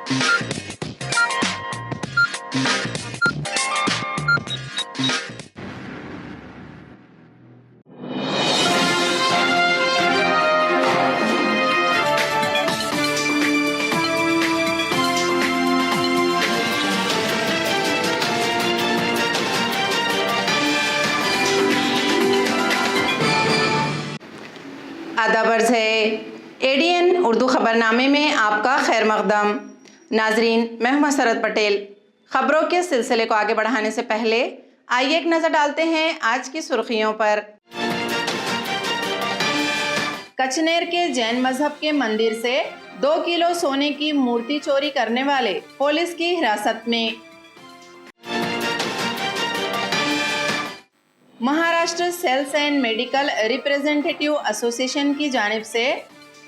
आदाब अर्ज़ है एडीएन उर्दू ख़बरनामे में आपका खैर मक़दम। नाजरीन, मैं हूं मसरत पटेल। ख़बरों के सिलसिले को आगे बढ़ाने से पहले आइए एक नज़र डालते हैं आज की सुर्खियों पर। कचनेर के जैन मजहब के मंदिर से 2 किलो सोने की मूर्ति चोरी करने वाले पुलिस की हिरासत में। Maharashtra sales and medical representative association की जानिब से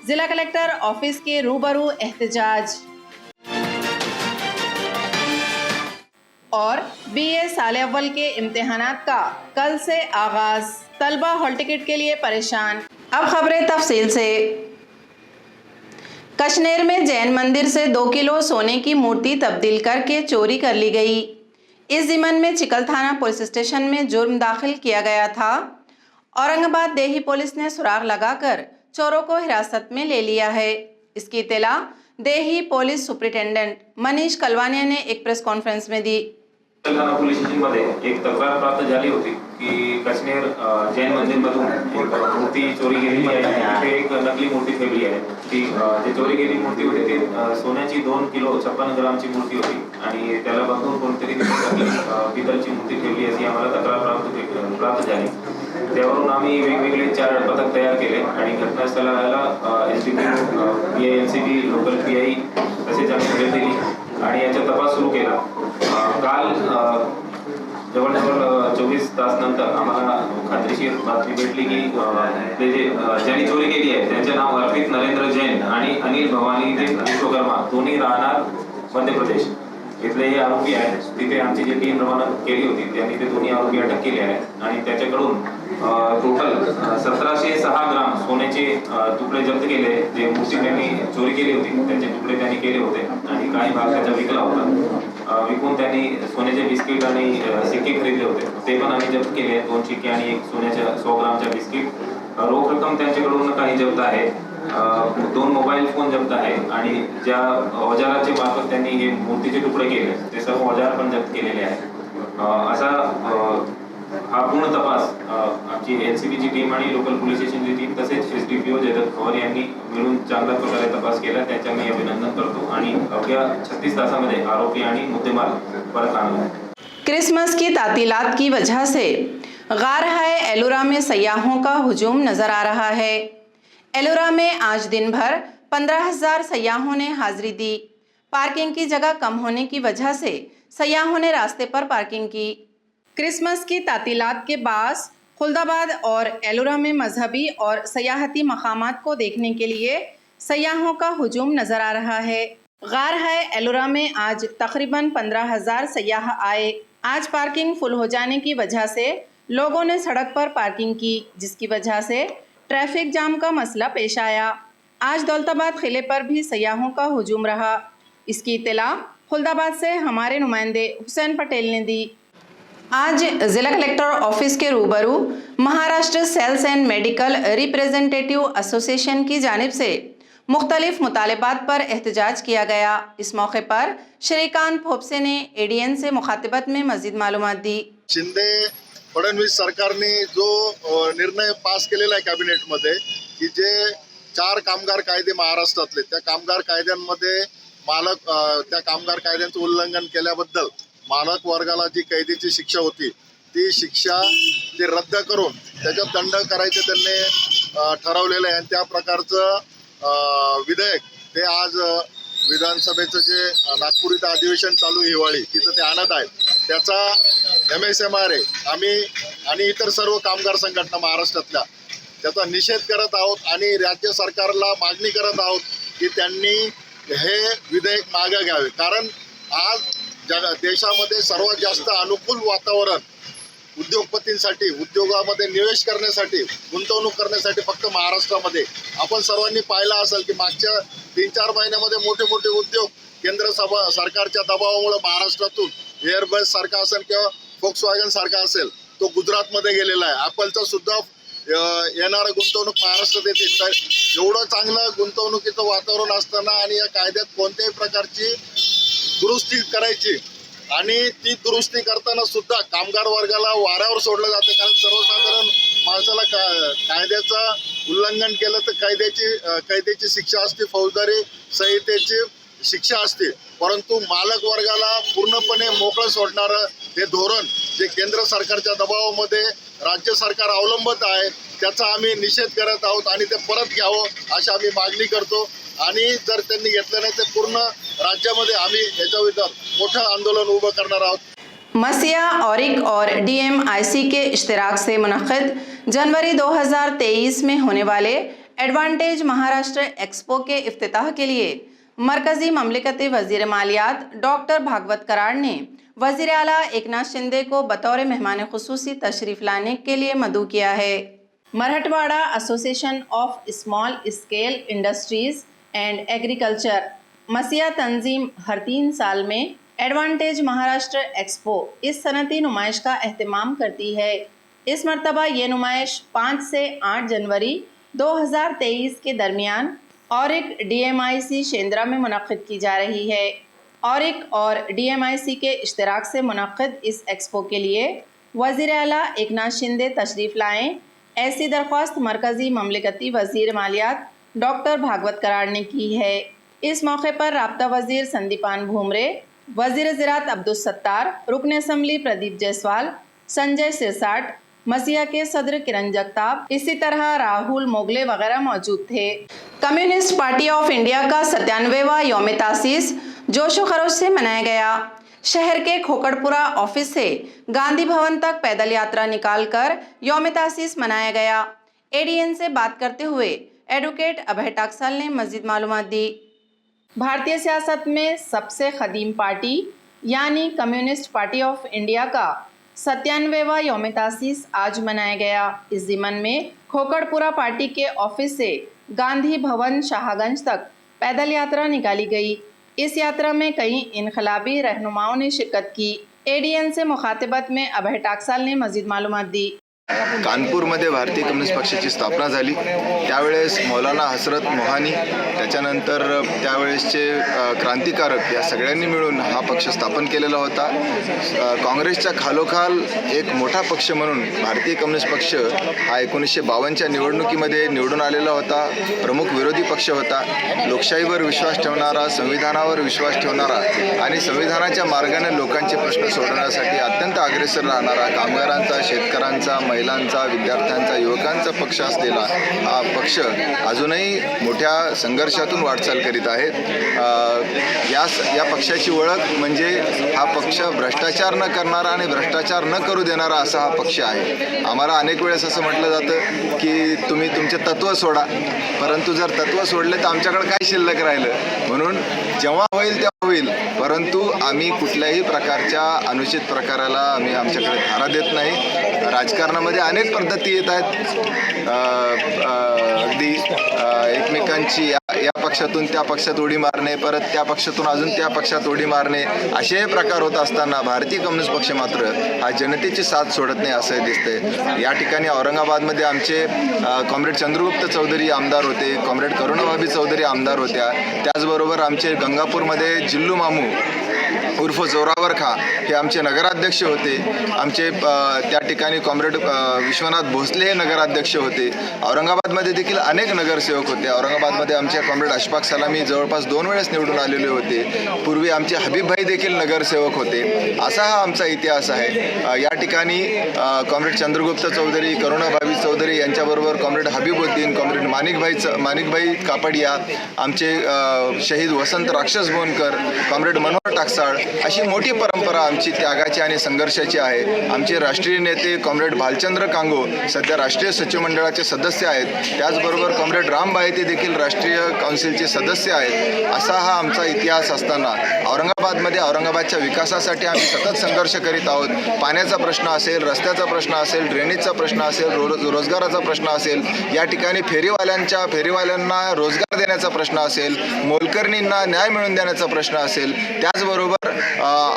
जिला कलेक्टर ऑफिस के रूबरू एहतजाज। और बीए साल अव्वल के इम्तिहानात का कल से आगाज, तलबा हॉल टिकट के लिए परेशान। अब खबरें तफसील से। कचनेर में जैन मंदिर से 2 किलो सोने की मूर्ति तब्दील करके चोरी कर ली गई। इस ज़िमन में चिकल थाना पुलिस स्टेशन में जुर्म दाखिल किया गया था। औरंगाबाद देही पुलिस ने सुराग लगाकर चोरों को हिरासत में ले लिया है। इसकी इत्तला देही पुलिस सुपरिटेंडेंट मनीष कलवानिया ने एक प्रेस कॉन्फ्रेंस में दी। थाना पोलीस स्टेशनमध्ये एक तक्रार प्राप्त झाली होती की कचनेर जैन मंदिरमधून एक मूर्ती चोरी गेलेली आहे। तिथे एक नकली मूर्ती ठेवली आहे। ती जी चोरी गेलेली मूर्ती होती ती सोन्याची 2 किलो 56 ग्रामची मूर्ती होती आणि त्याला बांधून कोणतरी पितळची मूर्ती ठेवली अशी आम्हाला तक्रार प्राप्त झाली। त्यावरून आम्ही वेगवेगळे 4 पथक तयार केले आणि घटनास्थळाला एसडीपी एनसीबी लोकल पीआई तसेच आम्ही भेट दिली आणि याचा तपास सुरू केला। काल जवळजवळ 24 तास नंतर आम्हाला खात्रीशीर बातमी भेटली की ते ज्यांनी चोरी केली आहे त्यांचे नाव अर्पित नरेंद्र जैन आणि अनिल भवानी विश्वकर्मा, दोन्ही राहणार मध्य प्रदेश इथले हे आरोपी आहेत। तिथे आमची जी टीम रवाना केली होती त्यांनी ते दोन्ही आरोपी अटक केले आहेत आणि त्याच्याकडून टोटल 1706 ग्राम सोन्याचे तुकडे जप्त केले। जे मूर्ती त्यांनी चोरी केली होती त्याचे तुकडे त्यांनी केले होते आणि काही भाग त्याचा विकला होता। विकून त्यांनी सोन्याचे बिस्किट आणि सिक्के खरीदले होते, ते पण आम्ही जप्त केले। 2 सिक्के आणि एक सोन्याच्या 100 ग्रामच्या बिस्किट, रोख रक्कम त्यांच्याकडून काही जप्त आहे। 2 मोबाईल फोन जप्त आहे आणि ज्या औजाराचे मार्फत त्यांनी हे मूर्तीचे तुकडे केले ते सर्व औजार पण जप्त केलेले आहे। असा हा पूर्ण तपास आमची एनसीबीची टीम आणि लोकल पोलीस स्टेशनची टीम तसेच एसडीपीओ जयदत्त पवार यांनी मिळून चांगल्या प्रकारे तपास केला। त्याच्या मी अभिनंदन करतो आणि अवघ्या 36 तासामध्ये आरोपी आणि मुद्देमाल परत आणला। क्रिसमस की तातीलात की वजह से गारहाए एलोरा में सयाहों का हुजूम नजर आ रहा है। एलोरा में आज दिन भर 15,000 सयाहों ने हाजिरी दी। पार्किंग की जगह कम होने की वजह से सयाहों ने रास्ते पर पार्किंग की। क्रिसमस की तातीलात के बास खुल्दाबाद और एलोरा में मजहबी और सयाहती मकामात को देखने के लिए सयाहों का हुजूम नजर आ रहा है। गारहाए एलोरा में आज तकरीबन 15,000 सयाह आए। आज पार्किंग फुल हो जाने की वजह से लोगों ने सड़क पर पार्किंग की, जिसकी वजह से ट्रैफिक जाम का मसला पेश आया। आज दौलताबाद किले पर भी सयाहों का हुजूम रहा। इसकी इत्तला खुल्दाबाद से हमारे नुमाइंदे हुसैन पटेल ने दी। आज जिला कलेक्टर ऑफिस के रूबरू Maharashtra sales and medical representative association की जानिब से मुख्तलिफ मुतालबात पर एहतजाज किया गया। इस मौके पर श्रीकांत फोपसे ने एडीएन से मुखातिबत में मजीद मालूमात दी। शिंदे फडणवीस सरकारने जो निर्णय पास केलेला आहे कॅबिनेटमध्ये की जे 4 कामगार कायदे महाराष्ट्रातले, त्या कामगार कायद्यांमध्ये त्या कामगार कायद्यांचं उल्लंघन केल्याबद्दल मालक वर्गाला जी कैदेची शिक्षा होती ती शिक्षा ते रद्द करून त्याच्यात दंड करायचे त्यांनी ठरवलेलं आहे। आणि त्या प्रकारचं विधेयक ते आज विधानसभेचं जे नागपूर इथं अधिवेशन चालू हिवाळी तिथं ते आणत आहेत। त्याचा MSMRA आम्ही आणि इतर सर्व कामगार संघटना महाराष्ट्रातल्या त्याचा निषेध करत आहोत आणि राज्य सरकारला मागणी करत आहोत की त्यांनी हे विधेयक मागे घ्यावे। कारण आज देशामध्ये सर्वात जास्त अनुकूल वातावरण उद्योगपतींसाठी, उद्योगामध्ये निवेश करण्यासाठी, गुंतवणूक करण्यासाठी फक्त महाराष्ट्रामध्ये. आपण सर्वांनी पाहिलं असेल की मागच्या 3-4 महिन्यामध्ये मोठे मोठे उद्योग केंद्र सरकारच्या दबावामुळे महाराष्ट्रातून एअरबस सारखा असेल किंवा फोक्सवॅगन सारखा असेल तो गुजरातमध्ये गेलेला आहे. ॲपलचं सुद्धा येणारं गुंतवणूक महाराष्ट्रात येते. तर एवढं चांगलं गुंतवणुकीचं वातावरण असताना आणि या कायद्यात कोणत्याही प्रकारची दुरुस्ती करायची आणि ती दुरुस्ती करताना सुद्धा कामगार वर्गाला वाऱ्यावर सोडलं जातं. कारण सर्वसाधारण माणसाला कायद्याचं उल्लंघन केलं तर कायद्याची शिक्षा असते, फौजदारी संहितेची शिक्षा असते. परंतु मालक वर्गाला पूर्णपणे मोकळं सोडणारं हे धोरण जे केंद्र सरकारच्या दबावामध्ये राज्य सरकार अवलंबत आहे त्याचा आम्ही निषेध करत आहोत आणि ते परत घ्यावं अशी आम्ही मागणी करतो. आणि जर त्यांनी घेतलं नाही तर पूर्ण राज्यामध्ये आम्ही याच्या विरोधात मोठं आंदोलन उभं करणार आहोत. मसिया, औरिक और DMIC के इश्तिराक से मुनक़्क़िद जनवरी 2023 में होने वाले एडवांटेज महाराष्ट्र एक्सपो के इफ्तिताह के लिए मरकजी ममलिकती वज़ीर मालियात डॉक्टर भागवत कराड़ ने वज़ीर आला एकनाथ शिंदे को बतौर मेहमान खुसूसी तशरीफ़ लाने के लिए मदऊ किया है। Marathwada association of small scale industries and agriculture MASSIA तंजीम हर 3 साल में एडवांटेज महाराष्ट्र एक्सपो इस सनती नुमाइश का एहतमाम करती है। इस मरतबा ये नुमाइश 5 से 8 जनवरी 2023 के दरमियान औरिक DMIC शेंद्रा में मुनक़्क़िद की जा रही है। औरिक और DMIC के इश्तिराक से मुनक़्क़िद इस एक्सपो के लिए वज़ीर आला एकनाथ शिंदे तशरीफ़ लाएँ, ऐसी दरख्वास्त मरकज़ी ममलिकती वज़ीर मालियात डॉक्टर भागवत कराड़ ने की है। इस मौके पर राब्ता वज़ीर संदीपान भूमरे, वज़ीर ज़राअत अब्दुस सत्तार, रुकन असम्बली प्रदीप जायसवाल, संजय सिरसाट, मसिया के सदर किरण जगताप, इसी तरह राहुल मोगले वगैरह मौजूद थे। कम्युनिस्ट पार्टी ऑफ इंडिया का 97वां यौम तासीस जोशो खरोश से मनाया गया। शहर के खोकड़पुरा ऑफिस से गांधी भवन तक पैदल यात्रा निकालकर यौम तासीस मनाया गया। ADN से बात करते हुए एडवोकेट अभय टाकसाल ने मज़ीद मालूमात दी। भारतीय सियासत में सबसे क़दीम पार्टी यानी कम्युनिस्ट पार्टी ऑफ इंडिया का 97वां यौम तासीस आज मनाया गया। इस ज़िमन में खोकड़पुरा पार्टी के ऑफिस से गांधी भवन शाहगंज तक पैदल यात्रा निकाली गई। इस यात्रा में कई इनकलाबी रहनुमाओं ने शिरकत की। ADN से मुखातिबत में अभय टाकसाल ने मज़ीद मालूमात दी। कानपूरमध्ये भारतीय कम्युनिस्ट पक्षाची स्थापना झाली त्यावेळेस मौलाना हसरत मोहानी त्याच्यानंतर त्यावेळेसचे क्रांतिकारक या सगळ्यांनी मिळून हा पक्ष स्थापन केलेला होता। काँग्रेसच्या खालोखाल एक मोठा पक्ष म्हणून भारतीय कम्युनिस्ट पक्ष हा 1952च्या निवडणुकीमध्ये निवडून आलेला होता। प्रमुख विरोधी पक्ष होता। लोकशाहीवर विश्वास ठेवणारा, संविधानावर विश्वास ठेवणारा आणि संविधानाच्या मार्गाने लोकांचे प्रश्न सोडवण्यासाठी अत्यंत अग्रेसर राहणारा कामगारांचा, शेतकऱ्यांचा, महिलांचा, विद्यार्थ्यांचा, युवकांचा पक्ष असलेला हा पक्ष अजूनही मोठ्या संघर्षातून वाटचाल करीत आहे। या पक्षाची ओळख म्हणजे हा पक्ष भ्रष्टाचार न करणारा आणि भ्रष्टाचार न करू देणारा असा हा पक्ष आहे। आम्हाला अनेक वेळेस असं म्हटलं जातं की तुम्ही तुमचे तत्त्व सोडा, परंतु जर तत्त्व सोडले तर आमच्याकडे काय शिल्लक राहिलं। म्हणून जेव्हा होईल तेव्हा होईल, परंतु आम्ही कुठल्याही प्रकारच्या अनुचित प्रकाराला आम्ही आमच्याकडे धारा देत नाही। राजकारणामध्ये अनेक पद्धती येत आहेत। अगदी एकमेकांची या पक्षातून त्या पक्षात उडी मारणे, परत त्या पक्षातून अजून त्या पक्षात उडी मारणे असे प्रकार होत असताना भारतीय कम्युनिस्ट पक्ष मात्र हा जनतेची साथ सोडत नाही असं दिसतंय। या ठिकाणी औरंगाबादमध्ये आमचे कॉम्रेड चंद्रगुप्त चौधरी आमदार होते, कॉम्रेड करुणाभाभी चौधरी आमदार होत्या। त्याचबरोबर आमचे गंगापूरमध्ये जिल्लू मामू उर्फ जोरावर खा हे आमचे नगराध्यक्ष होते। आमचे त्या ठिकाणी कॉम्रेड विश्वनाथ भोसले हे नगराध्यक्ष होते। औरंगाबादमध्ये देखील अनेक नगरसेवक होते। औरंगाबादमध्ये आमचे कॉम्रेड अशफाक सलामी जवळपास 2 वेळेस निवडून आलेले होते। पूर्वी आमचे हबीबभाई देखील नगरसेवक होते। असा हा आमचा इतिहास आहे। या ठिकाणी कॉम्रेड चंद्रगुप्त चौधरी, करुणाभाभी चौधरी यांच्याबरोबर कॉम्रेड हबीबुद्दीन, कॉम्रेड माणिकभाई कापडिया, आमचे शहीद वसंत राक्षस बोनकर, कॉम्रेड मनोहर टाकसाळ रसाळ अशी मोठी परंपरा आमची त्यागाची आणि संघर्षाची आहे. आमचे राष्ट्रीय नेते कॉम्रेड भालचंद्र कांगो सध्या राष्ट्रीय सचिव मंडळाचे सदस्य आहेत. त्याचबरोबर कॉम्रेड राम बायते देखील राष्ट्रीय काउन्सिलचे सदस्य आहेत. असा हा आमचा इतिहास असताना औरंगाबादमध्ये औरंगाबादच्या विकासासाठी आम्ही सतत संघर्ष करीत आहोत. पाण्याचा प्रश्न असेल, रस्त्याचा प्रश्न असेल, ड्रेनेजचा प्रश्न असेल, रोजगाराचा प्रश्न असेल, या ठिकाणी फेरीवाल्यांना रोजगार देण्याचा प्रश्न असेल, मोलकरणींना न्याय मिळवून देण्याचा प्रश्न असेल, त्याचबरोबर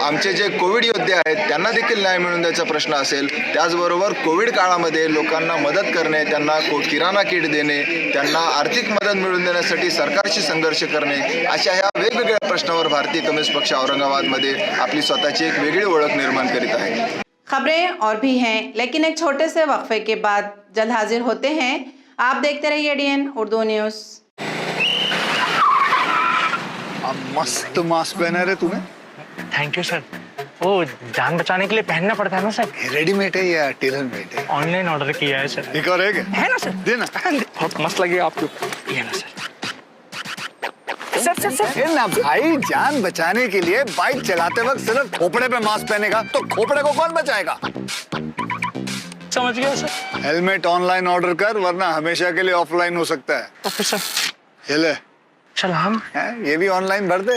आमचे जे कोविड योद्धे आहेत त्यांना देखील न्याय मिळवून द्यायचा प्रश्न असेल, त्याचबरोबर कोविड काळामध्ये लोकांना मदत करणे, त्यांना किराणा किट देणे, त्यांना आर्थिक मदत मिळवून देण्यासाठी सरकारशी संघर्ष करणे, अशा ह्या वेगवेगळ्या प्रश्नावर भारतीय कम्युनिस्ट पक्ष औरंगाबादमध्ये आपली स्वतःची एक वेगळी ओळख निर्माण करीत आहे. खबरें और भी हैं, लेकिन एक छोटे से वक्फे के बाद जल्द हाजिर होते हैं. आप देखते रहिए ADN उर्दू न्यूज़. मस्त मास्क पहना रे तूने. Thank you sir. वो जान बचाने के लिए पहनना पड़ता है ना सर. रेडीमेड है या टेलर मेड है? ऑनलाइन ऑर्डर किया है सर. एक और है क्या? है ना सर. देना. बहुत मस्त लगेगा आपको. ये ना सर. ये ना भाई, जान बचाने के लिए बाइक चलाते वक्त सिर्फ खोपड़े पे मास्क पहनेगा तो खोपड़े को कौन बचाएगा? समझ गया सर. हेलमेट ऑनलाइन ऑर्डर कर, वरना हमेशा के लिए ऑफलाइन हो सकता है. Okay sir. ये ले. चल हम ये भी ऑनलाइन भर दे.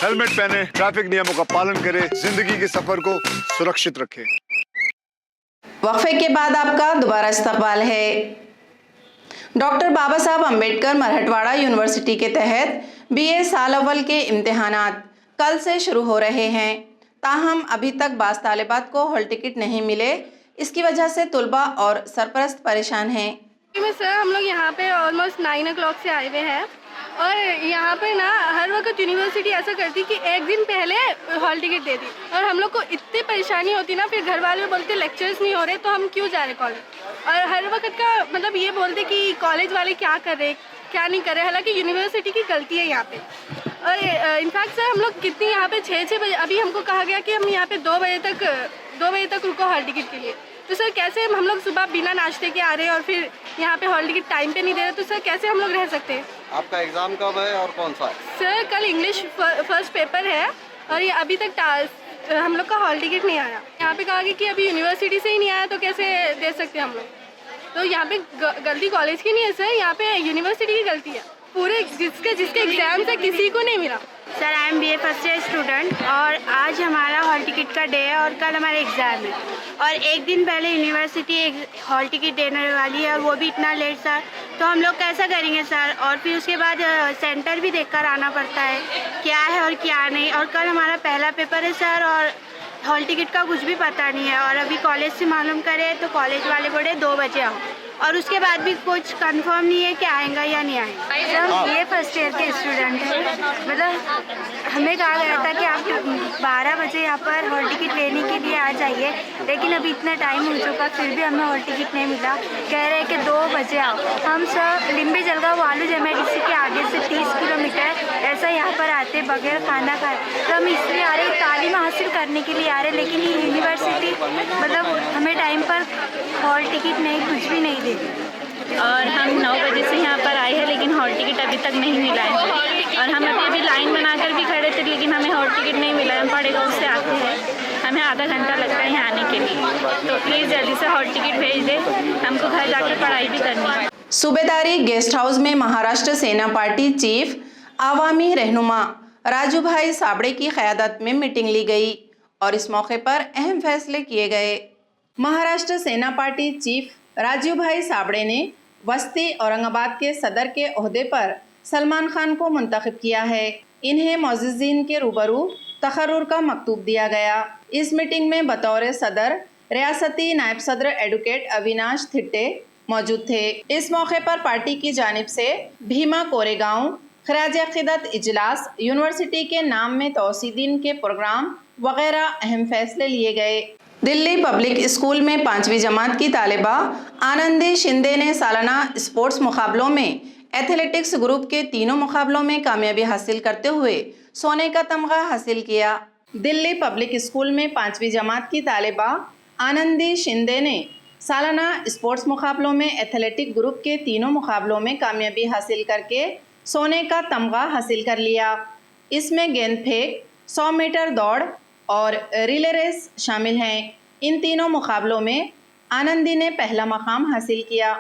हेलमेट पहने, ट्रैफिक नियमों का पालन करे, जिंदगी के सफर को सुरक्षित रखे. वक्फे के बाद आपका दोबारा इस्तकबाल है. डॉक्टर बाबा साहब अम्बेडकर मराठवाड़ा यूनिवर्सिटी के तहत BA साल अव्वल के इम्तिहानात कल से शुरू हो रहे हैं. ताहम अभी तक बाज़ तालिबात को हॉल टिकट नहीं मिले. इसकी वजह से तुलबा और सरपरस्त परेशान हैं. सर हम लोग यहाँ पे ऑलमोस्ट 9 o'clock से आए हुए हैं और यहाँ पे ना हर वक्त यूनिवर्सिटी ऐसा करती कि एक दिन पहले हॉल टिकट दे दी और हम लोग को इतनी परेशानी होती ना, फिर घर वाले बोलते लेक्चर्स नहीं हो रहे तो हम क्यों जा रहे कॉलेज. और हर वक्त का मतलब ये बोलते कि कॉलेज वाले क्या कर रहे क्या नहीं कर रहे, हालांकि यूनिवर्सिटी की गलती है यहाँ पे. और इनफैक्ट सर हम लोग कितनी यहाँ पे 6 बजे, अभी हमको कहा गया कि हम यहाँ पे 2 बजे तक रुको हॉल टिकट के लिए. तो सर कैसे हम लोग सुबह बिना नाश्ते के आ रहे हैं और फिर यहाँ पे हॉल टिकट टाइम पे नहीं दे रहे, तो सर कैसे हम लोग रह सकते हैं. आपका एग्जाम कब है और कौन सा है? सर कल इंग्लिश फर्स्ट पेपर है और ये अभी तक हम लोग का हॉल टिकट नहीं आया. यहाँ पे कहा गया कि अभी यूनिवर्सिटी से ही नहीं आया तो कैसे दे सकते हैं हम लोग. तो यहाँ पे गलती कॉलेज की नहीं है सर, यहाँ पे यूनिवर्सिटी की गलती है. पूरे जिसके एग्जाम से किसी को नहीं मिला. Sir I am BA first year student और आज हमारा हॉल टिकट का डे है और कल हमारा एग्ज़ाम है और एक दिन पहले यूनिवर्सिटी हॉल टिकट देने वाली है और वो भी इतना लेट सर. तो हम लोग कैसा करेंगे सर. और फिर उसके बाद सेंटर भी देखकर आना पड़ता है क्या है और क्या नहीं. और कल हमारा पहला पेपर है सर और हॉल टिकट का कुछ भी पता नहीं है. और अभी कॉलेज से मालूम करे तो कॉलेज वाले बोले 2 बजे आओ और उसके बाद भी कुछ कंफर्म नहीं है कि आएगा या नहीं आएगा. हम BA फर्स्ट ईयर के स्टूडेंट हैं. मतलब हमें कहा गया था कि आप 12 बजे यहाँ पर हॉल टिकट लेने के लिए आ जाइए, लेकिन अभी इतना टाइम हो चुका फिर भी हमें हॉल टिकट नहीं मिला. कह रहे हैं कि 2 बजे आओ. हम सर लिम्बी जलगांव वालू MIDC के आगे से 30 किलोमीटर ऐसा यहाँ पर आते बगैर खाना खाए. तो हम इसलिए आ रहे तालीम हासिल करने के लिए आ रहे, लेकिन ये यूनिवर्सिटी मतलब हमें टाइम पर हॉल टिकट नहीं कुछ भी नहीं दे. और हम 9 बजे से यहाँ पर आए हैं लेकिन हॉल टिकट अभी तक नहीं मिला है. और हम अभी लाइन बनाकर भी खड़े थे लेकिन हमें हॉल टिकट नहीं मिला. हम पड़े गाँव से आते हैं, हमें आधा घंटा लगता है यहाँ आने के लिए. तो प्लीज़ जल्दी से हॉल टिकट भेज दे, हमको घर जाकर पढ़ाई भी करनी है. सूबेदारी गेस्ट हाउस में महाराष्ट्र सेना पार्टी चीफ आवामी रहनुमा राजू भाई साबड़े की क़यादत में मीटिंग ली गई और इस मौके पर अहम फैसले किए गए. महाराष्ट्र सेना पार्टी चीफ राजू भाई साबड़े ने वस्ती औरंगाबाद के सदर के ओहदे पर सलमान खान को मुंतखब किया है. इन्हें मोअज़्ज़िज़ीन के रूबरू तकर्रुर का मकतूब दिया गया. इस मीटिंग में बतौर सदर रियासती नायब सदर एडवोकेट अविनाश थिट्टे मौजूद थे. इस मौके पर पार्टी की जानिब से भीमा कोरेगांव खराज अक़ीदत इजलास, यूनिवर्सिटी के नाम में तौसीदीन के प्रोग्राम वगैरह अहम फैसले लिए गए. दिल्ली पब्लिक स्कूल में 5वीं जमात की तालिबा आनंदी शिंदे ने सालाना स्पोर्ट्स मुकाबलों में एथलेटिक्स ग्रुप के तीनों मुकाबलों में कामयाबी हासिल करते हुए सोने का तमगा हासिल किया. दिल्ली पब्लिक स्कूल में 5वीं जमात की तालिबा आनंदी शिंदे ने सालाना स्पोर्ट्स मुकाबलों में एथलेटिक ग्रुप के तीनों मुकाबलों में कामयाबी हासिल करके सोने का तमगा हासिल कर लिया. इसमें गेंद फेंक, 100 मीटर दौड़ और रिले रेस शामिल हैं। इन तीनों मुकाबलों में आनंदी ने पहला मकाम हासिल किया।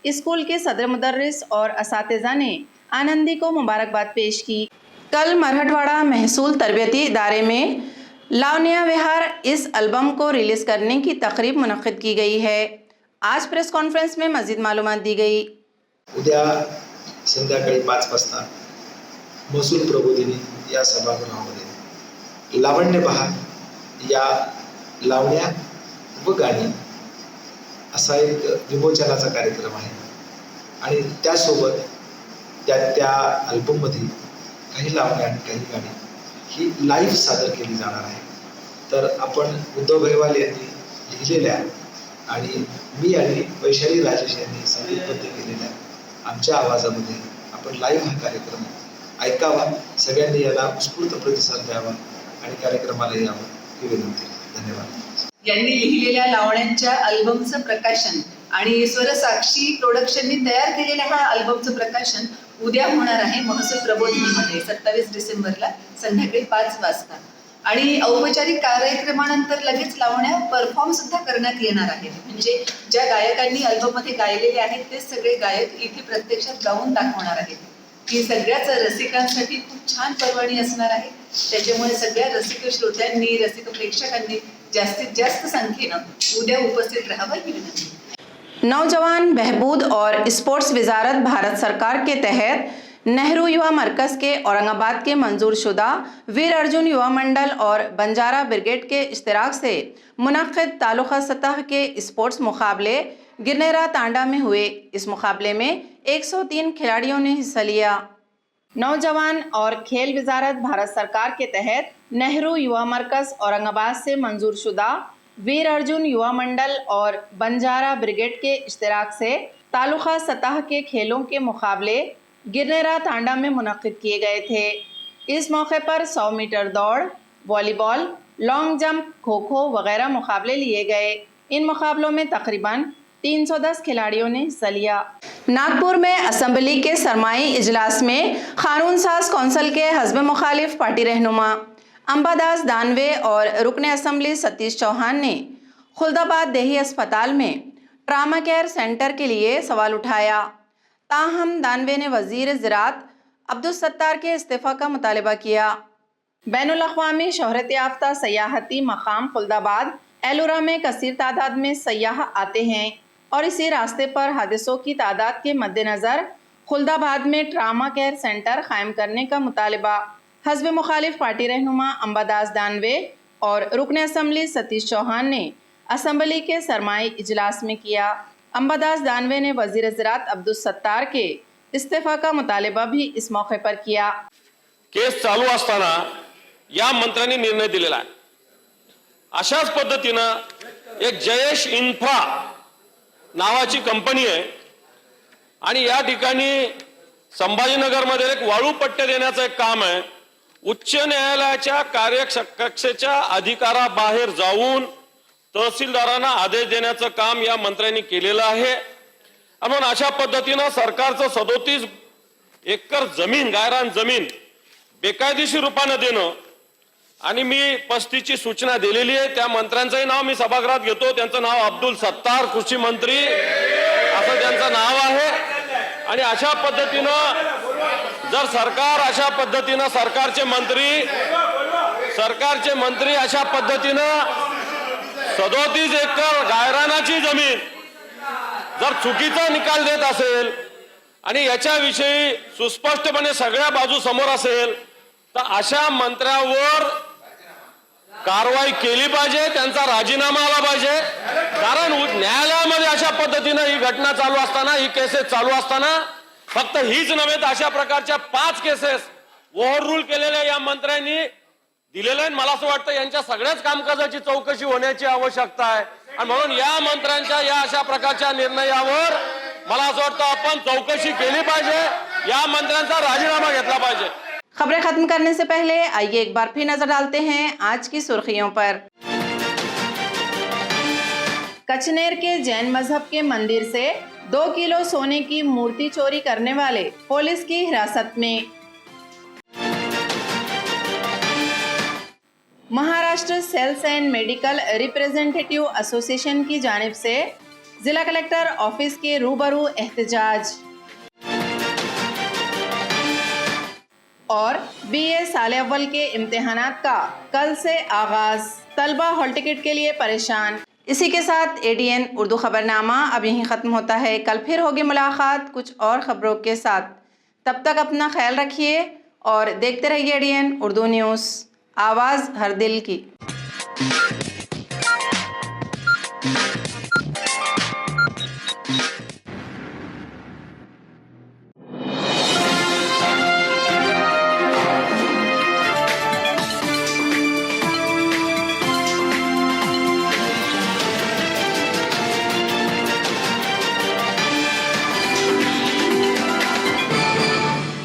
स्कूल के सदर मुदर्रिस और असातिज़ा ने आनंदी को मुबारकबाद पेश की। कल मरहटवाड़ा महसूल तरबियती इदारे में लावण्या विहार इस एल्बम को रिलीज़ करने की तकरीब मुनक्किद की गई है। आज प्रेस कॉन्फ्रेंस में मज़ीद मालूमात दी गई। उद्या संध्याकाळी 5 वाजता महसूल प्रबोधिनी या सभागृहामध्ये लावण्य बहार या लावण्या व गाणी असा एक विमोचनाचा कार्यक्रम आहे आणि त्यासोबत त्या अल्बममध्ये काही लावण्या आणि काही गाणी ही लाईव्ह सादर केली जाणार आहे। तर आपण उद्धव भैवाल यांनी लिहिलेल्या आणि मी आणि वैशाली राजेश यांनी संगीतबद्ध केलेल्या आमच्या आवाजामध्ये आपण लाईव्ह हा कार्यक्रम ऐकावा, सगळ्यांनी याला उत्स्फूर्त प्रतिसाद द्यावा आणि कार्यक्रमाला यावं ही विनंती। धन्यवाद। यांनी लिहिलेल्या लावण्यांच्या अल्बमचं प्रकाशन आणि स्वरसाक्षी प्रोडक्शननी तयार केलेल्या हा अल्बमचं प्रकाशन उद्या होणार आहे महसूल प्रबोधिनीमध्ये 27 डिसेंबरला संध्याकाळी 5 वाजता आणि औपचारिक कार्यक्रमानंतर लगेच लावण्या परफॉर्म सुद्धा करण्यात येणार आहेत। म्हणजे ज्या गायकांनी अल्बममध्ये गायलेले आहेत ते सगळे गायक इथे प्रत्यक्षात गाऊन दाखवणार आहेत। ही सगळ्याच रसिकांसाठी खूप छान पर्वणी असणार आहे। त्याच्यामुळे सगळ्या रसिक श्रोत्यांनी रसिक प्रेक्षकांनी जास्तीत जास्त संख्येनं उद्या उपस्थित राहावं ही विनंती। नौजवान बहबूद और स्पोर्ट्स वजारत भारत सरकार के तहत नेहरू युवा मरकज़ के औरंगाबाद के मंजूर शुदा वीर अर्जुन युवा मंडल और बंजारा ब्रिगेड के इश्तिराक से मुनक्किद तालुका सतह के स्पोर्ट्स मुकाबले गिरनेरा तांडा में हुए। इस मुकाबले में 103 खिलाड़ियों ने हिस्सा लिया। नौजवान और खेल वजारत भारत सरकार के तहत नेहरू युवा मरकज़ औरंगाबाद से मंजूर शुदा वीर अर्जुन युवा मंडल और बंजारा ब्रिगेड के इश्तिराक से तालुका सतह के खेलों के मुकाबले गिरनेरा तांडा में मुनक्किद किए गए थे। इस मौके पर 100 मीटर दौड़, volleyball, long jump, kho kho वगैरह मुकाबले लिए गए। इन मुकाबलों में तकरीबन 310 खिलाड़ियों ने हिस्सा लिया। नागपुर में असम्बली के सरमाई इजलास में कानून साज कौंसिल के हज़्ब मुखालिफ पार्टी रहनुमा अंबादास दानवे और रुकन असम्बली सतीश चौहान ने खुल्दाबाद देही अस्पताल में ट्रामा केयर सेंटर के लिए सवाल उठाया। ताहम दानवे ने वजीर ज़राअत अब्दुल सत्तार के इस्तीफ़ा का मुतालबा किया। बैनुल अक़वामी शोहरत याफ्ता सयाहती मकाम खुल्दाबाद एलोरा में कसीर तादाद में सयाह आते हैं और इसी रास्ते पर हादसों की तादाद के मद्देनज़र खुल्दाबाद में ट्रामा केयर सेंटर कायम करने का मुतालबा हज़्ब मुखालिफ पार्टी रहनुमा अंबादास दानवे और रुकन असम्बली सतीश चौहान ने असम्बली के सरमाई इजलास में किया। अंबादास दानवे ने वजीर ज़राअत अब्दुल सत्तार के इस्तीफ़ा का मुतालबा भी इस मौके पर किया। केस चालू असताना या मंत्र्यांनी निर्णय दिलेला आहे। अशाच पद्धतीनं एक जयेश इन्फ्रा नावाची कंपनी आहे आणि या ठिकाणी संभाजीनगरमध्ये एक वाळू पट्टे देण्याचं एक काम आहे। उच्च न्यायालयाच्या कार्यकक्षेच्या अधिकाराबाहेर जाऊन तहसीलदारांना आदेश देण्याचं काम या मंत्र्यांनी केलेलं आहे। म्हणून अशा पद्धतीनं सरकारचं 37 एकर जमीन गायरान जमीन बेकायदेशीर रूपाने देणं आणि मी 35 ची सूचना दिलेली आहे। त्या मंत्र्यांचंही नाव मी सभागृहात घेतो। त्यांचं नाव अब्दुल सत्तार कृषी मंत्री असं त्यांचं नाव आहे। आणि अशा पद्धतीनं जर सरकार अशा पद्धतीनं सरकारचे मंत्री अशा पद्धतीनं 37 एकर गायरानाची जमीन जर चुकीचा निकाल देत असेल आणि याच्याविषयी सुस्पष्टपणे सगळ्या बाजू समोर असेल तर अशा मंत्र्यावर कारवाई केली पाहिजे, त्यांचा राजीनामा आला पाहिजे। कारण न्यायालयामध्ये अशा पद्धतीनं ही घटना चालू असताना ही केसेस चालू असताना फक्त हीच नव्हे तर अशा प्रकारच्या 5 केसेस ओव्हर रूल केलेल्या या मंत्र्यांनी दिलेले आहेत। मला असं वाटतं यांच्या सगळ्याच कामकाजाची चौकशी होण्याची आवश्यकता आहे आणि म्हणून या मंत्र्यांच्या या अशा प्रकारच्या निर्णयावर मला असं वाटतं आपण चौकशी केली पाहिजे, या मंत्र्यांचा राजीनामा घेतला पाहिजे। खबरें खत्म करने से पहले आइए एक बार फिर नजर डालते हैं आज की सुर्खियों पर। कचनेर के जैन मजहब के मंदिर से 2 किलो सोने की मूर्ति चोरी करने वाले पुलिस की हिरासत में। Maharashtra sales and medical representative association की जानिब से जिला कलेक्टर ऑफिस के रूबरू एहतजाज। और BA साल अव्वल के इम्तिहानात का कल से आगाज, तलबा हॉल टिकट के लिए परेशान। इसी के साथ ADN उर्दू खबरनामा अब यहीं ख़त्म होता है। कल फिर होगी मुलाकात कुछ और ख़बरों के साथ। तब तक अपना ख्याल रखिए और देखते रहिए ADN उर्दू न्यूज़, आवाज़ हर दिल की।